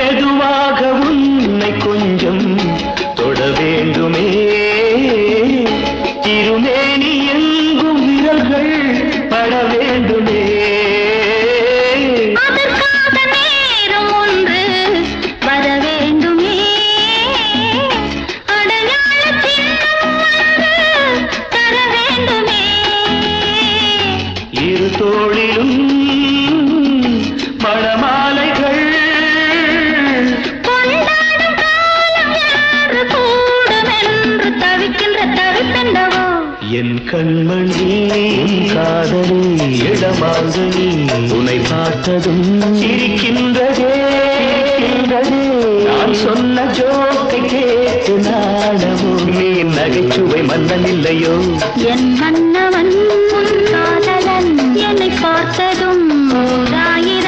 மெதுவாக உன்னை கொஞ்சம் தொட வேண்டுமே திருமேனி எங்கும் விரல்கள் பட வேண்டுமே அதற்காக நேரம் ஒன்று வர வேண்டுமே அடையாள சின்னம் ஒன்று தர வேண்டுமே இரு தோளிலும் மணமாலைகள் கொண்டாடும் காலம் என்று கூடும் என்று தவிக்கின்ற தவிப்பெண்டவோ என் கண்மணி காதலி இடமாங்கனி உன்னை பார்த்ததும் சிரிக்கின்றதே நான் சொன்ன ஜோக்கை கேட்டு நாடமும் நீ நகைச்சுவை மன்னன் இல்லையோ என் மன்னவன் காதலன் என்னை பார்த்ததும் ஓராயிரம்